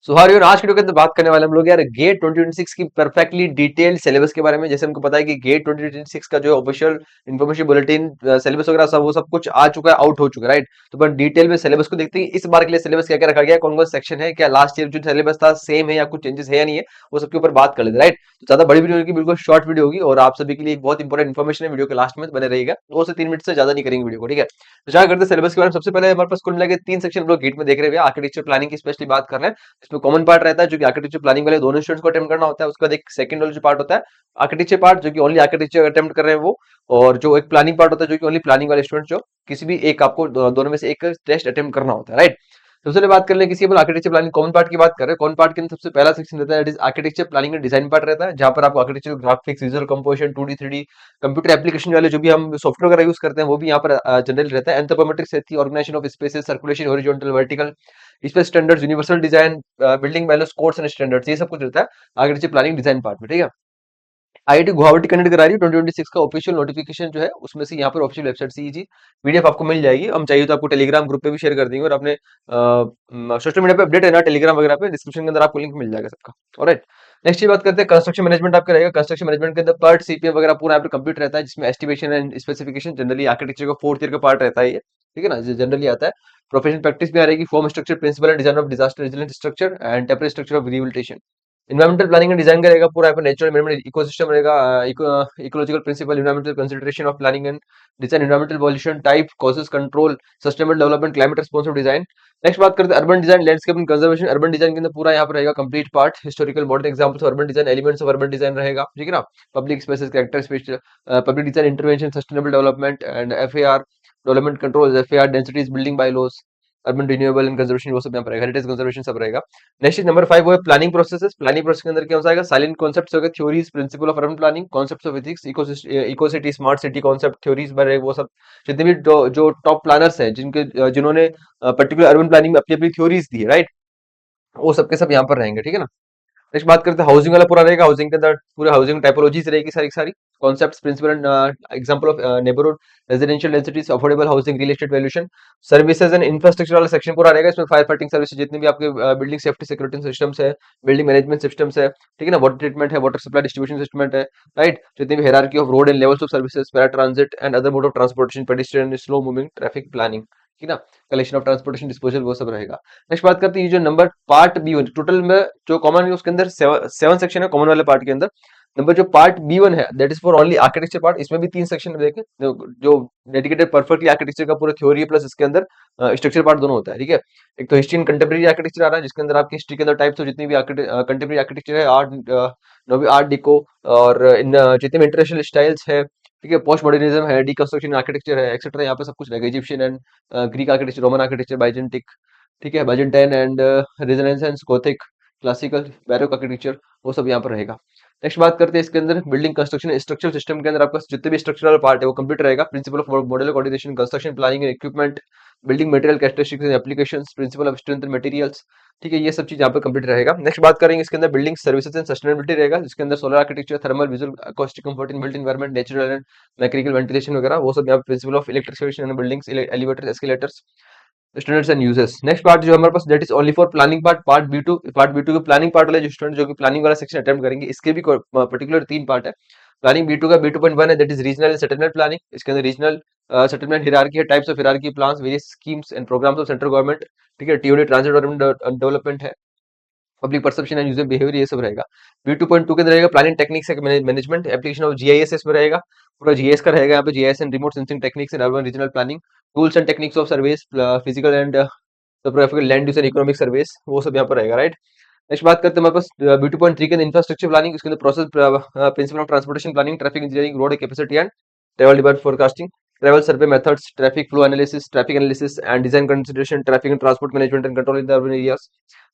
सो हार यार, आज की वीडियो के अंदर बात करने वाले हम लोग यार गेट 2026 की परफेक्टली डिटेल्ड सिलेबस के बारे में। जैसे हमको पता है कि गेट 2026 का जो ऑफिशियल इन्फॉर्मेशन बुलेटिन सिलेबस वगैरह सब वो सब कुछ आ चुका है, आउट हो चुका है, राइट। तो पर डिटेल में सिलेबस को देखते हैं कि इस बार के लिए सिलेबस क्या क्या रखा गया है, कौन कौन सेक्शन है, क्या लास्ट ईयर जो सिलेबस था सेम है या कुछ चेंजेस है या नहीं है, वो सबके ऊपर बात कर लेते हैं, राइट। तो ज्यादा बड़ी वीडियो होगी, बिल्कुल शॉर्ट वीडियो होगी और आप सभी के लिए एक बहुत इंपॉर्टेंट इन्फॉर्मेशन है, वीडियो के लास्ट में बने रहेगा। 2 से 3 मिनट से ज्यादा नहीं करेंगे वीडियो को, ठीक है। तो क्या करते हैं सिलेबस के बारे में, सबसे पहले हमारे पास कुल मिला के 3 सेक्शन हम लोग गेट में देख रहे हैं। आर्किटेक्चर प्लानिंग की स्पेशली बात कर रहे हैं। इसमें कॉमन पार्ट रहता है जो कि आर्किटेक्चर प्लानिंग वाले दोनों स्टूडेंट्स को अटेम्प्ट करना होता है। उसके बाद एक सेकंड वाला जो पार्ट होता है आर्किटेक्चर पार्ट, जो कि ओनली आर्किटेक्चर अटेम्प्ट कर रहे हैं वो। और जो एक प्लानिंग पार्ट होता है जो कि ओनली प्लानिंग वाले स्टूडेंट, जो किसी भी एक आपको दोनों में से एक टेस्ट अटेम्प्ट करना होता है, राइट। सबसे पहले बात कर ले किसी आर्किटेक्चर प्लानिंग कॉमन पार्ट की बात कर रहे हैं। कॉमन पार्ट के अंदर सबसे पहला सेक्शन रहता है architecture planning and design part रहता है, जहां पर आपको architecture graphics, visual composition, 2D 3D computer application वाले जो भी हम सॉफ्टवेयर वगैरह यूज करते हैं वो भी यहाँ पर जनरल रहता है। एंथ्रोपोमेट्रिक्स रहती है, organization of spaces, circulation, horizontal, vertical space standards, universal design, building values, codes and standards, ये सब कुछ रहता है आर्किटेक्चर प्लानिंग डिजाइन पार्ट में, ठीक है। आईआईटी गुवाहाटी कंडक्ट करा रही है 2026 का ऑफिशियल नोटिफिकेशन जो है उसमें से यहाँ पर ऑफिशियल वेबसाइट से जी पीडीएफ आपको मिल जाएगी। हम चाहिए तो आपको टेलीग्राम ग्रुप पे भी शेयर कर देंगे और अपने सोशल मीडिया पे अपडेट है ना टेलीग्राम वगैरह पे, डिस्क्रिप्शन के अंदर आपको लिंक मिल जाएगा सबका। ऑलराइट, नेक्स्ट ये बात करते हैं कंस्ट्रक्शन मैनेजमेंट आपका रहेगा। कंस्ट्रक्शन मैनेजमेंट के अंदर पार्ट सीपीएम वगैरह पूरा यहाँ पे कंप्लीट रहता है, जिसमें estimation and specification generally architecture का 4th ईयर का पार्ट रहता है ये, ठीक है ना, जनरली आता है। प्रोफेशनल प्रैक्टिस भी आ रहेगी, form structure, principle and design of disaster resilient structure and temporary structure of rehabilitation. Environmental planning and design का रहेगा पूरा, यहाँ पे नेचुरल मैनेजमेंट इकोसिस्टम रहेगा, ecological principle, environmental consideration of planning and design, environmental pollution type, causes control, sustainable development, climate responsive design. Next बात करते हैं urban design, landscape and conservation. Urban design के अंदर पूरा यहाँ पर रहेगा complete part, historical modern examples of urban design, elements of urban design रहेगा, ठीक है ना। Public spaces, character space, public design intervention, sustainable development and FAR, development control, FAR densities, building bylaws, urban renewable and conservation, वो सब यहाँ पर रहेगा, heritage conservation सब रहेगा। नेक्स्ट इज नंबर 5, वो है प्लानिंग प्रोसेसेस। प्लानिंग प्रोसेस के अंदर क्या हो जाएगा, साइलेंट कॉन्सेप्ट्स हो गए, theories, principle of urban planning, concepts of ethics, eco city, smart city concept, theories बने वो सब। जितने भी जो टॉप प्लानर्स हैं जिन्होंने पर्टिकुलर अर्बन प्लानिंग में अपनी अपनी थ्योरीज दी है, राइट, वो सबके सब यहाँ पर रहेंगे, ठीक है ना। नेक्स्ट बात करते हैं हाउसिंग वाला पूरा रहेगा। हाउसिंग के अंदर पूरे हाउसिंग टाइपोलॉजीज रहेगी सारी की सारी, concepts, principle and example of neighbourhood, residential densities, affordable housing, real estate valuation, services and infrastructure वाला सेक्शन पूरा रहेगा। इसमें फायर फाइटिंग सर्विस, जितने भी आपके बिल्डिंग सेफ्टी सिक्योरिटी सिस्टम्स है, बिल्डिंग मैनेजमेंट सिस्टम्स है, ठीक है ना, वाटर ट्रीटमेंट है, वाटर सप्लाई डिस्ट्रीब्यूशन सिस्टम है, राइट, जितने भी hierarchy of road and levels of services, para transit and other mode of transportation, pedestrian, slow moving traffic planning, ठीक है ना, कलेक्शन ऑफ ट्रांसपोर्टेशन, डिस्पोजल, वो सब रहेगा। नेक्स्ट बात करते हैं ये जो नंबर पार्ट बी 1, टोटल में जो कॉमन है उसके अंदर 7 सेक्शन है कॉमन वाले पार्ट के अंदर। नंबर जो पार्ट बी 1 है that is for only architecture part. इसमें भी 3 सेक्शन देखें, जो डेडिकेटेड परफेक्टली आर्किटेक्चर का पूरा थ्योरी प्लस इसके अंदर स्ट्रक्चर पार्ट दोनों होता है, ठीक है। एक तो हिस्ट्री एंड कंटेम्प्रेरी आर्किटेक्चर आ रहा है, जिसके अंदर आपकी हिस्ट्री के अंदर टाइप्स हो, जितनी भी कंटेम्प्रेरी आर्किटेक्चर है, आर्ट नोवी आर्ट डिको, और इन जितने भी इंटरनेशनल स्टाइल्स है, ठीक है, पोस्ट मॉडर्निज्म है, डीकंस्ट्रक्शन आर्किटेक्चर है, एक्सेट्रा, यहाँ पे सब कुछ रहेगा। Egyptian and Greek architecture, Roman architecture, Byzantic, ठीक है, Byzantine and Renaissance, Gothic, classical, baroque architecture, वो सब यहाँ पर रहेगा। नेक्स्ट बात करते हैं इसके अंदर बिल्डिंग कंस्ट्रक्शन स्ट्रक्चरल सिस्टम के अंदर आपका जितने भी स्ट्रक्चरल पार्ट है वो कंप्लीट रहेगा। Principle of modular coordination, construction planning and equipment, building material characteristics and applications, principle of strength and materials, ठीक है, ये सब चीज यहाँ पे कंप्लीट रहेगा। नेक्स्ट बात करेंगे इसके अंदर बिल्डिंग सर्विसेज एंड सस्टेनेबिलिटी रहेगा, जिसके अंदर solar architecture, thermal, visual, acoustic, comfort in built environment, natural and mechanical ventilation वगैरह, वो सब यहाँ पे principle of electrification and buildings, elevators, escalators, students and users. Next part जो हमारे पास that is only for planning part, part B two के planning part वाले जो स्टूडेंट जो कि प्लानिंग वाला सेक्शन अटेम्प्ट करेंगे, इसके भी पर्टिकुलर 3 पार्ट है। प्लानिंग बी टू का B2.1 है that is regional settlement planning. इसके अंदर रीजनल सेटलमेंट हिरार्की है, types of hierarchy, plans, various schemes and programs of central government, ठीक है, टीओडी ट्रांजिट डेवलपमेंट है, public perception and user behaviour, ये सब रहेगा। B2.2 के अंदर रहेगा planning techniques management, application of GIS इसमें रहेगा, पूरा जीआईएस का रहेगा यहाँ पे, GIS and remote sensing techniques in urban regional planning, tools and techniques of surveys, physical and topographical land use and economic surveys, वो सब यहाँ पर रहेगा, राइट। नेक्स्ट बात करते हैं हमारे पास B2.3 के अंदर इंफ्रास्ट्रक्चर प्लानिंग, इसके अंदर process, principle of transportation planning, traffic engineering, road capacity and travel demand forecasting, travel survey methods, traffic flow analysis, traffic analysis and design consideration, traffic and transport management and control in the urban areas,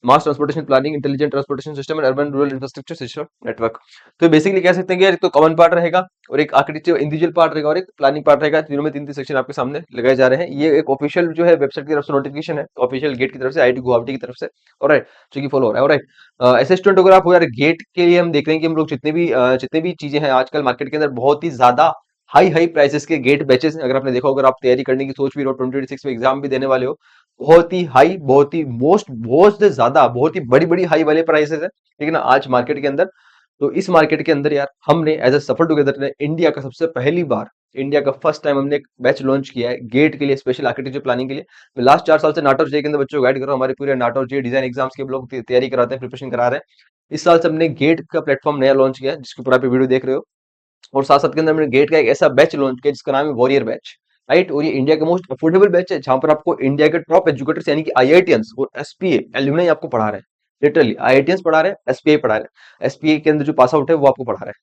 mass transportation planning, intelligent transportation system and urban rural infrastructure system network. तो basically कह सकते हैं कि यार एक तो common part रहेगा और एक आर्किटेक्चर इंडिविजुअल पार्ट रहेगा और एक प्लानिंग पार्ट रहेगा। तीनों में 3 सेक्शन आपके सामने लगाए जा रहे हैं। ये एक ऑफिशियल जो है वेबसाइट की तरफ से नोटिफिकेशन है, ऑफिशियल गेट की तरफ से, आईआईटी गुवाहाटी की तरफ से, ऑलराइट, जो कि फॉलो हो रहा है, ऑलराइट। ऐसे स्टूडेंट अगर आप हो यार, गेट के लिए हम देख रहे हैं कि हम लोग जितने भी चीजें हैं आजकल मार्केट के अंदर, बहुत ही ज्यादा हाई हाई प्राइसेस के गेट बैचेस, अगर आपने देखा, अगर आप तैयारी करने की सोच भी रहे हो, 2026 में एग्जाम भी देने वाले हो, बहुत ही हाई, बहुत ही मोस्ट, बहुत से ज्यादा, बहुत ही बड़ी बड़ी हाई वाले प्राइसेस है, ठीक है ना, आज मार्केट के अंदर। तो इस मार्केट के अंदर यार हमने एज अ सफर टुगेदर ने इंडिया का सबसे पहली बार, इंडिया का फर्स्ट टाइम हमने एक बैच लॉन्च किया है गेट के लिए, स्पेशल आर्किटेक्चर प्लानिंग के लिए। मैं लास्ट 4 साल से नाटो जे के अंदर बच्चों को गाइड कर रहा हूँ, हमारे पूरे नाटो जे डिजाइन एग्जाम्स के हम लोग तैयारी कराते हैं, प्रिपरेशन करा रहे हैं। इस साल से हमने गेट का प्लेटफॉर्म नया लॉन्च किया है, जिसके ऊपर आप वीडियो देख रहे हो। और साथ साथ के अंदर हमने गेट का एक ऐसा बैच लॉन्च किया जिसका नाम है वॉरियर बैच, राइट। और ये इंडिया का मोस्ट अफोर्डेबल बैच है, जहां पर आपको इंडिया के टॉप एजुकेटर्स यानी कि आईआईटियंस और एसपीए एल्यूमिनाई आपको पढ़ा रहे हैं। लिटरली आईआईटियंस पढ़ा रहे हैं, एसपीए पढ़ा रहे हैं, एसपीए के अंदर जो पास आउट है वो आपको पढ़ा रहे हैं।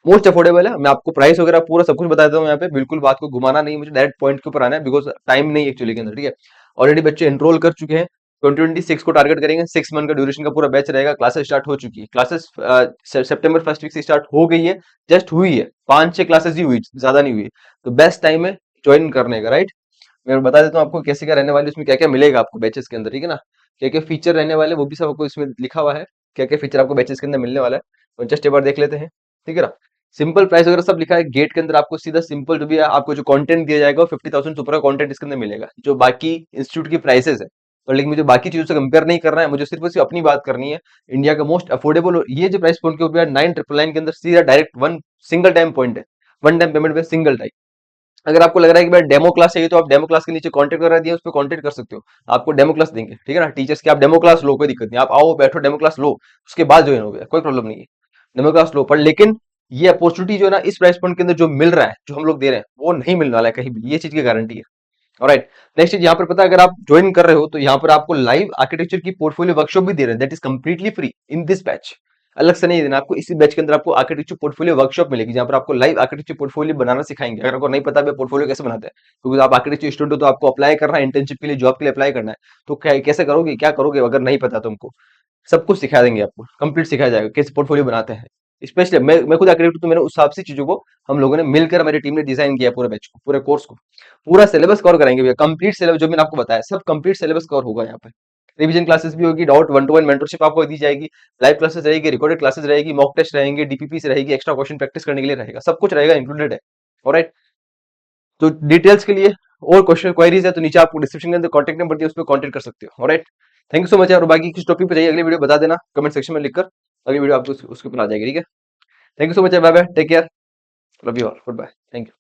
मोस्ट अफोर्डेबल है। मैं आपको प्राइस वगैरह पूरा सब कुछ बता देता हूँ यहाँ पे, बिल्कुल बात को घुमाना नहीं, मुझे डायरेक्ट पॉइंट के ऊपर आना है, बिकॉज टाइम नहीं एक्चुअली के अंदर, ठीक है। ऑलरेडी बच्चे एनरोल कर चुके हैं, 2026 को टारगेट करेंगे, 6 मंथ का ड्यूरेशन का पूरा बैच रहेगा। क्लासेस स्टार्ट हो चुकी है, क्लासेस सितंबर फर्स्ट वीक से स्टार्ट हो गई है, जस्ट हुई है, 5-6 क्लासेस ही हुई, ज्यादा नहीं हुई। तो बेस्ट टाइम है ज्वाइन करने का, राइट। मैं बता देता हूँ आपको कैसे क्या रहने वाली है, उसमें क्या क्या मिलेगा आपको बैचेस के अंदर, ठीक है ना। क्या क्या फीचर रहने वाले वो भी सब आपको इसमें लिखा हुआ है, क्या क्या फीचर आपको बैचेस के अंदर मिलने वाला है, तो जस्ट एक बार देख लेते हैं, ठीक है ना। सिंपल प्राइस वगैरह सब लिखा है गेट के अंदर, आपको सीधा सिंपल जो भी है आपको जो कंटेंट दिया जाएगा, 50,000 से ऊपर का कंटेंट इसके अंदर मिलेगा, जो बाकी इंस्टीट्यूट की प्राइसेस है। और लेकिन मुझे बाकी चीजों से कंपेयर नहीं करना है, मुझे सिर्फ और सिर्फ अपनी बात करनी है। इंडिया का मोस्ट अफोर्डेबल और ये जो प्राइस पॉइंट के ऊपर 9,999 के अंदर सीधा direct one single time point है, वन टाइम पेमेंट पे सिंगल टाइम। अगर आपको लग रहा है कि भाई डेमो क्लास चाहिए, तो आप डेमो क्लास के नीचे कांटेक्ट करा दिया, उस पर कांटेक्ट कर सकते हो, आपको डेमो क्लास देंगे, ठीक है ना। टीचर्स की आप डेमो क्लास लो, कोई दिक्कत नहीं, आप आओ बैठो डेमो क्लास लो, उसके बाद ज्वाइन हो गया, कोई प्रॉब्लम नहीं है, डेमो क्लास लो। पर लेकिन ये अपॉर्चुनिटी जो है ना इस प्राइस पॉइंट के अंदर जो मिल रहा है, जो हम लोग दे रहे हैं, वो नहीं मिलने वाला है कहीं भी, ये चीज की गारंटी है। ऑलराइट। नेक्स्ट चीज यहाँ पर पता है, अगर आप ज्वाइन कर रहे हो तो यहाँ पर आपको लाइव आर्किटेक्चर की पोर्टफोलियो वर्कशॉप भी दे रहे हैं, that is completely free in this batch. अलग से नहीं देना आपको, इसी बैच के अंदर आपको आर्किटेक्चर पोर्टफोलियो वर्कशॉप मिलेगी, जहाँ पर आपको लाइव आर्किटेक्चर पोर्टफोलियो बनाना सिखाएंगे। अगर आपको नहीं पता है पोर्टफोलियो कैसे बनाते हैं, क्योंकि आप आर्किटेक्चर स्टूडेंट हो, तो आपको अप्लाई करना है इंटर्नशिप के लिए, जॉब के लिए अप्लाई करना है, तो कैसे करोगे, क्या करोगे अगर नहीं पता तुमको, सब कुछ सिखा देंगे आपको, कंप्लीट सिखाया जाएगा कैसे पोर्टफोलियो बनाते हैं। स्पेशली मैं खुद आर्किटेक्ट हूं, तो मैंने उस हिसाब से चीजों को हम लोगों ने मिलकर, हमारी टीम ने डिजाइन किया पूरे बैच को, पूरे कोर्स को। पूरा सिलेबस कवर कराएंगे भैया, कंप्लीट सिलेबस जो मैंने आपको बताया, सब कंप्लीट सिलेबस कवर होगा यहाँ पे। रिवीजन क्लासेस भी होगी, डाउट 1-to-1 मेंटरशिप आपको दी जाएगी, लाइव क्लासेस रहेगी, रिकॉर्डेड क्लासेस रहेगी, मॉक टेस्ट रहेंगे, डीपीपी रहेगी, एक्स्ट्रा क्वेश्चन प्रैक्टिस करने के लिए रहेगा, सब कुछ रहेगा, इंक्लूडेड है। ऑलराइट। तो डिटेल्स के लिए और क्वेश्चन क्वेरीज है तो नीचे आपको डिस्क्रिप्शन के अंदर कॉन्टैक्ट नंबर दिया, उस पर कॉन्टैक्ट कर सकते हो। Alright. Thank you so much यार। और बाकी किस टॉपिक पे चाहिए अगली वीडियो बता देना कमेंट सेक्शन में लिखकर, अगली वीडियो आपको उसके ऊपर आ जाएगी, ठीक है। Thank you so much, bye bye, take care, love you all, goodbye, thank you.